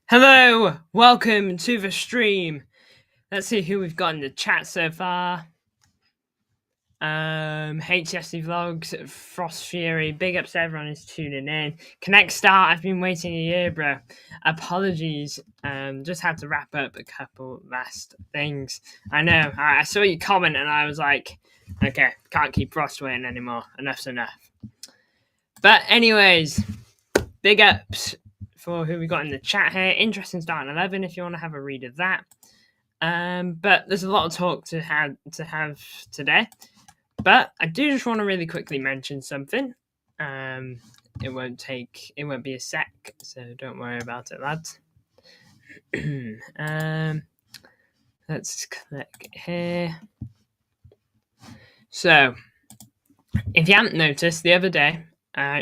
Hello, welcome to the stream. Let's see who we've got in the chat so far. HSC Vlogs, Frost Fury, big ups to everyone who's tuning in. Connect Start, I've been waiting a year, bro. Apologies, just had to wrap up a couple last things. I know, I saw your comment and I was like, okay, can't keep Frost waiting anymore. Enough's enough. But anyways, big ups for who we got in the chat here. Interesting start 11 if you want to have a read of that. But there's a lot of talk to have today. But I do just want to really quickly mention something. It won't be a sec, so don't worry about it, lads. Let's click here. So, if you haven't noticed, the other day,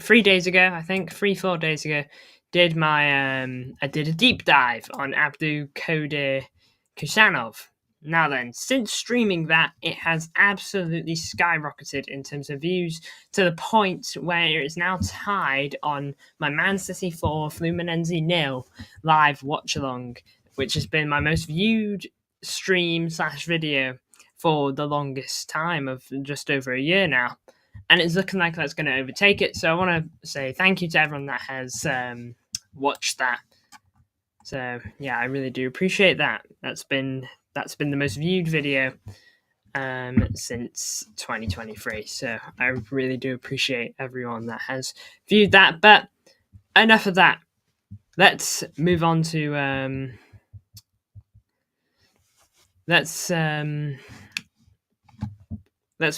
3 days ago, I think 4 days ago, I did a deep dive on Abdul Qadir Kusanov. Now then, since streaming that, it has absolutely skyrocketed in terms of views to the point where it is now tied on my Man City 4 Fluminense 0 live watch along, which has been my most viewed stream / video for the longest time of just over a year now. And it's looking like that's going to overtake it. So I want to say thank you to everyone that has watched that. So yeah, I really do appreciate that. That's been the most viewed video since 2023. So I really do appreciate everyone that has viewed that. But enough of that. Let's move on to let's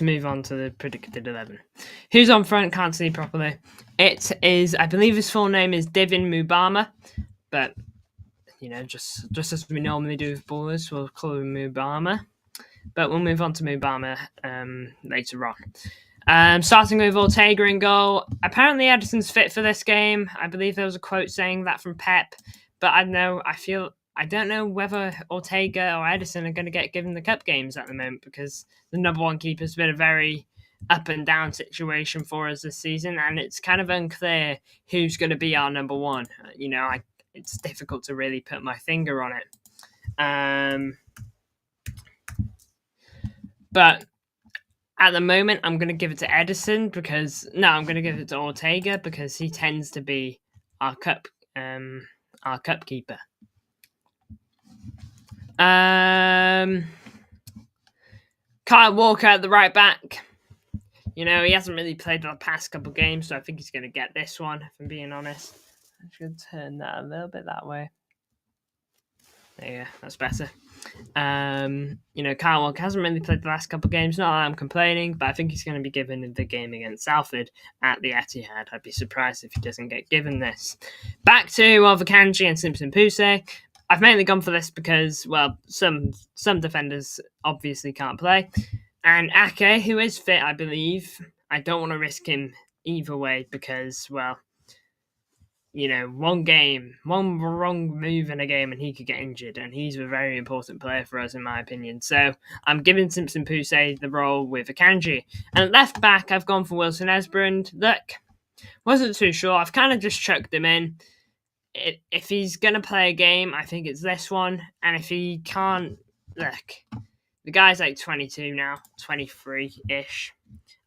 move on to the predicted 11. Who's on front? Can't see properly. It is, I believe his full name is Divin Mubama, but just as we normally do with ballers, we'll call him Mubama. But we'll move on to Mubama later on. Starting with Ortega in goal. Apparently Ederson's fit for this game. I believe there was a quote saying that from Pep, but I don't know whether Ortega or Ederson are going to get given the cup games at the moment, because the number one keeper's been a very up and down situation for us this season, and it's kind of unclear who's going to be our number one. It's difficult to really put my finger on it. But at the moment, I'm going to give it to Ederson I'm going to give it to Ortega because he tends to be our cup keeper. Kyle Walker at the right back. He hasn't really played the past couple games, so I think he's going to get this one, if I'm being honest. I should turn that a little bit that way. There you go, that's better. Kyle Walker hasn't really played the last couple of games. Not that I'm complaining, but I think he's going to be given the game against Salford at the Etihad. I'd be surprised if he doesn't get given this. Back to Akanji and Simpson Puse. I've mainly gone for this because, well, some defenders obviously can't play. And Ake, who is fit, I believe, I don't want to risk him either way because, well, one wrong move in a game and he could get injured, and he's a very important player for us in my opinion. So I'm giving Simpson Puse the role with Akanji. And at left back, I've gone for Wilson Esbrand. Look, wasn't too sure. I've kind of just chucked him in. If he's going to play a game, I think it's this one. And if he can't, look, the guy's like 22 now, 23-ish.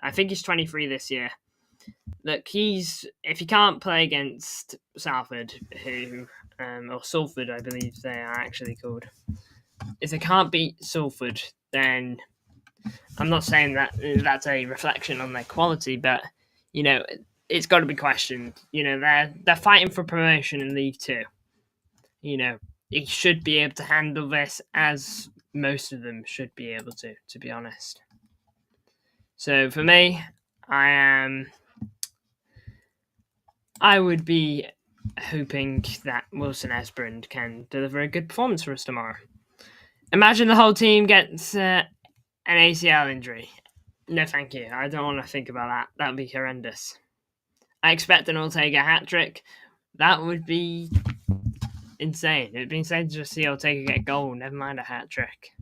I think he's 23 this year. Look, if he can't play against Salford, or Salford, I believe they are actually called. If they can't beat Salford, then I'm not saying that that's a reflection on their quality, but it's got to be questioned. They're fighting for promotion in League Two. He should be able to handle this, as most of them should be able to be honest. So for me, I would be hoping that Wilson Esbrand can deliver a good performance for us tomorrow. Imagine the whole team gets an ACL injury. No, thank you. I don't want to think about that. That would be horrendous. I expect an Ortega hat-trick. That would be insane. It would be insane to just see Ortega get a goal, never mind a hat-trick.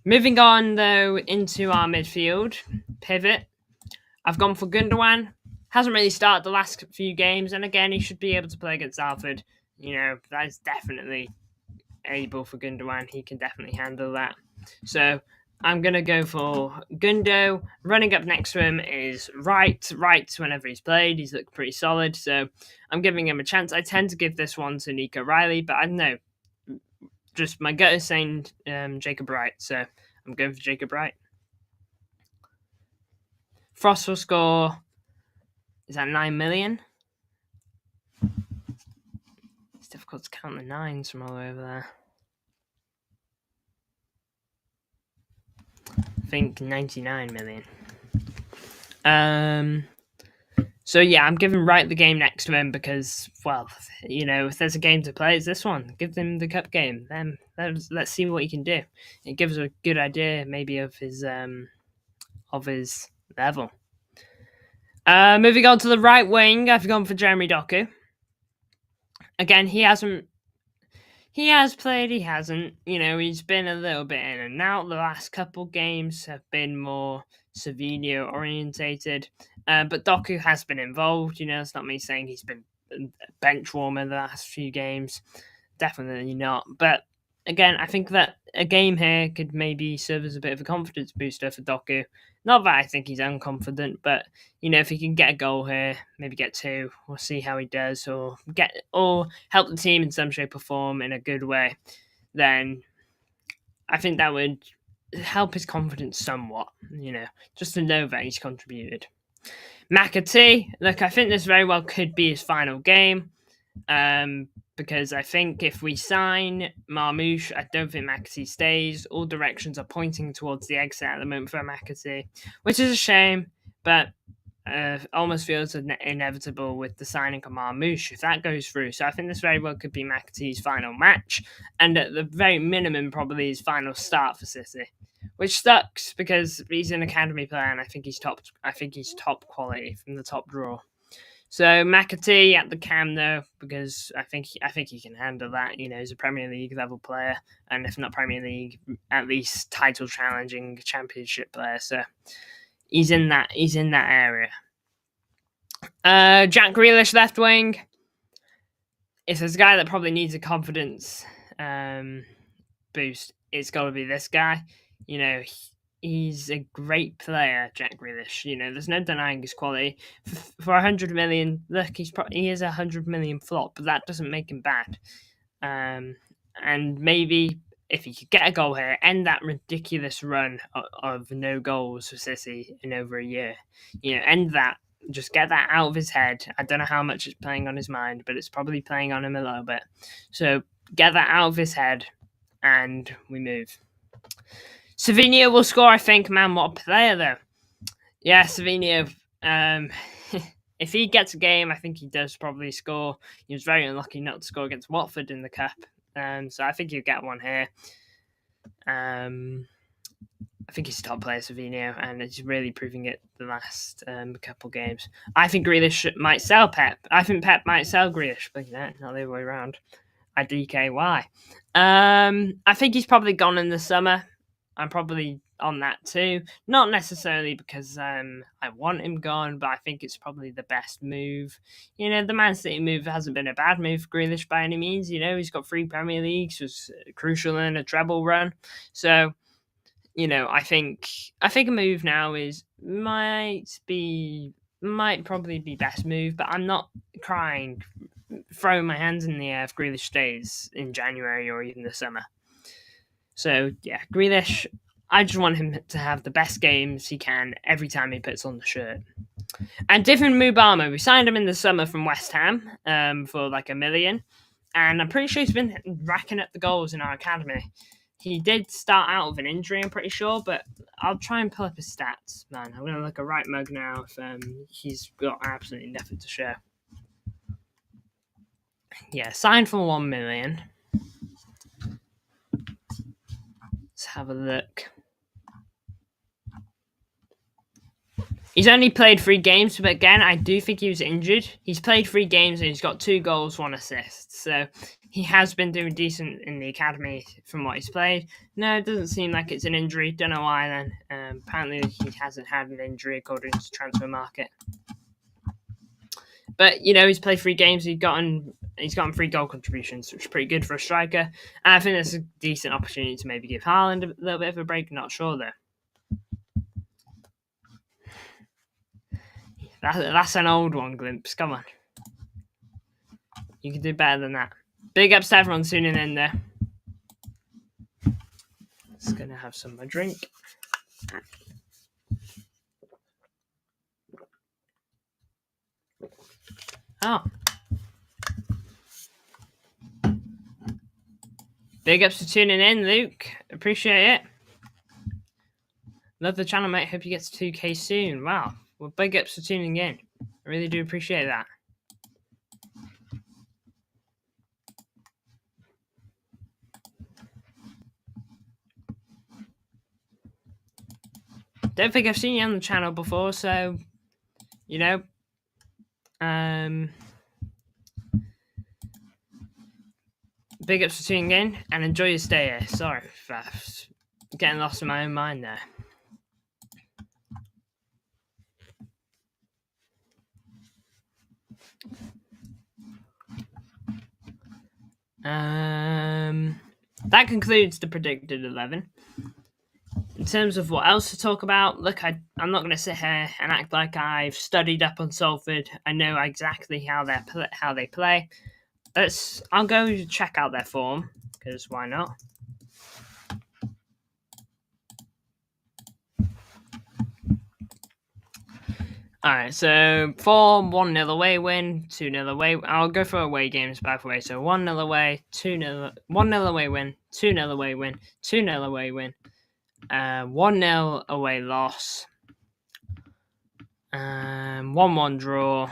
Moving on, though, into our midfield pivot. I've gone for Gundogan. Hasn't really started the last few games, and again, he should be able to play against Salford. That is definitely able for Gundogan. He can definitely handle that. So I'm going to go for Gundo. Running up next to him is Wright. Whenever he's played, he's looked pretty solid, so I'm giving him a chance. I tend to give this one to Nico Riley, but I don't know. Just my gut is saying Jacob Wright, so I'm going for Jacob Wright. Frost will score, is that 9 million? It's difficult to count the nines from all over there. I think 99 million. So yeah, I'm giving Wright the game next to him because, well, if there's a game to play, it's this one. Give them the cup game. Then let's see what he can do. It gives a good idea, maybe, of his level. Moving on to the right wing, I've gone for Jeremy Doku. Again, he hasn't He has played, he hasn't. He's been a little bit in and out. The last couple games have been more Savinho orientated. But Doku has been involved. It's not me saying he's been a bench warmer the last few games. Definitely not. But again, I think that a game here could maybe serve as a bit of a confidence booster for Doku. Not that I think he's unconfident, but if he can get a goal here, maybe get two, we'll see how he does, or help the team in some shape or form in a good way, then I think that would help his confidence somewhat, just to know that he's contributed. McAtee, look, I think this very well could be his final game. Because I think if we sign Marmoush, I don't think McAtee stays. All directions are pointing towards the exit at the moment for McAtee, which is a shame, but almost feels inevitable with the signing of Marmoush if that goes through. So I think this very well could be McAtee's final match, and at the very minimum, probably his final start for City, which sucks because he's an academy player, and I think he's top. I think he's top quality from the top draw. So McAtee at the cam though, because I think he can handle that. He's a Premier League level player, and if not Premier League, at least title challenging Championship player. So he's in that area. Jack Grealish left wing. If there's a guy that probably needs a confidence boost, it's got to be this guy. He's a great player, Jack Grealish. There's no denying his quality. For 100 million, look, he is a 100 million flop, but that doesn't make him bad. And maybe if he could get a goal here, end that ridiculous run of no goals for City in over a year. End that. Just get that out of his head. I don't know how much it's playing on his mind, but it's probably playing on him a little bit. So get that out of his head, and we move. Savinho will score, I think. Man, what a player, though. Yeah, Savinho. If he gets a game, I think he does probably score. He was very unlucky not to score against Watford in the Cup. So I think he'll get one here. I think he's a top player, Savinho, and he's really proving it the last couple games. I think Grealish might sell Pep. I think Pep might sell Grealish, but not the other way around. I DKY. I think he's probably gone in the summer. I'm probably on that too. Not necessarily because I want him gone, but I think it's probably the best move. The Man City move hasn't been a bad move for Grealish by any means. He's got 3 Premier Leagues, was crucial in a treble run. So, I think a move now might probably be best move, but I'm not throwing my hands in the air if Grealish stays in January or even the summer. So, yeah, Grealish, I just want him to have the best games he can every time he puts on the shirt. And Divin Mubama, we signed him in the summer from West Ham for like $1 million. And I'm pretty sure he's been racking up the goals in our academy. He did start out with an injury, I'm pretty sure, but I'll try and pull up his stats, man. I'm going to look a right mug now if he's got absolutely nothing to show. Yeah, signed for $1 million. Let's have a look. He's only played 3 games, but again, I do think he was injured. He's played 3 games and he's got 2 goals, 1 assist. So he has been doing decent in the academy from what he's played. No, it doesn't seem like it's an injury. Don't know why then. Apparently he hasn't had an injury according to Transfer Market. But, he's played 3 games. He's gotten 3 goal contributions, which is pretty good for a striker. And I think that's a decent opportunity to maybe give Haaland a little bit of a break. Not sure, though. That's an old one, Glimpse. Come on. You can do better than that. Big ups to everyone tuning in there. Just going to have some of my drink. Oh. Big ups for tuning in, Luke. Appreciate it. Love the channel, mate. Hope you get to 2K soon. Wow. Well, big ups for tuning in. I really do appreciate that. Don't think I've seen you on the channel before, so, big ups for tuning in and enjoy your stay here. Sorry for getting lost in my own mind there. That concludes the predicted 11. In terms of what else to talk about, look, I'm not going to sit here and act like I've studied up on Salford. I know exactly how they play. I'll go check out their form, because why not? Alright, so form 1-0 away win, 2-0 away. I'll go for away games by the way. So 1-0 away, 2-0, 1-0 away win, 2-0 away win, 2-0 away win, 1-0 away loss, 1-1 draw,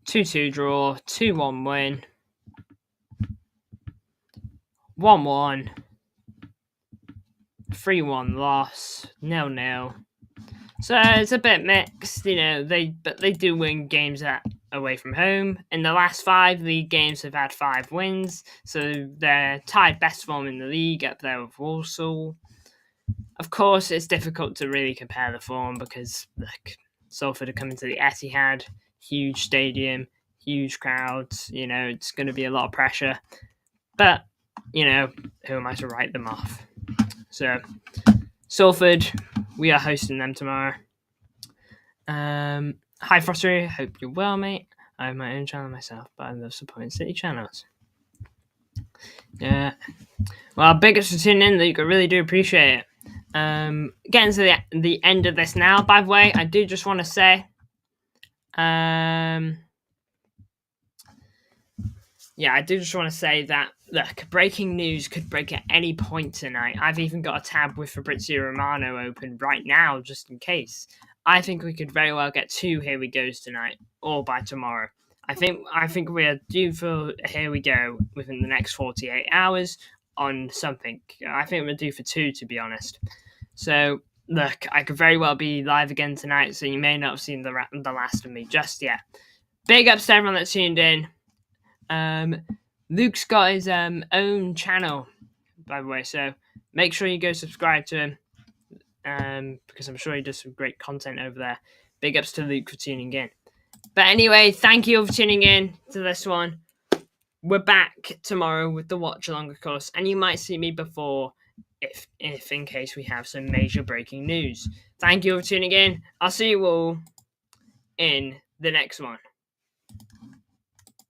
2-2 draw, 2-1 win, 1-1, 3-1 loss, 0-0. So it's a bit mixed, but they do win games away from home. In the last 5 league games, they've had 5 wins, so they're tied best form in the league up there with Walsall. Of course, it's difficult to really compare the form because Salford are coming to the Etihad, huge stadium, huge crowds. It's going to be a lot of pressure. But who am I to write them off? So Salford, we are hosting them tomorrow. Hi Frosty, hope you're well, mate. I have my own channel myself, but I love supporting city channels. Yeah. Well, big ups for tuning in, Luke. I really do appreciate it. Getting to the end of this now. By the way, I do just want to say, I do just want to say that, look, breaking news could break at any point tonight. I've even got a tab with Fabrizio Romano open right now, just in case. I think we could very well get 2 Here We Goes tonight, or by tomorrow. I think we are due for a Here We Go within the next 48 hours on something. I think we're due for 2, to be honest. So, look, I could very well be live again tonight, so you may not have seen the last of me just yet. Big ups to everyone that's tuned in. Luke's got his own channel, by the way, so make sure you go subscribe to him, because I'm sure he does some great content over there. Big ups to Luke for tuning in. But anyway, thank you all for tuning in to this one. We're back tomorrow with the watch along, of course, and you might see me before if in case we have some major breaking news. Thank you all for tuning in. I'll see you all in the next one.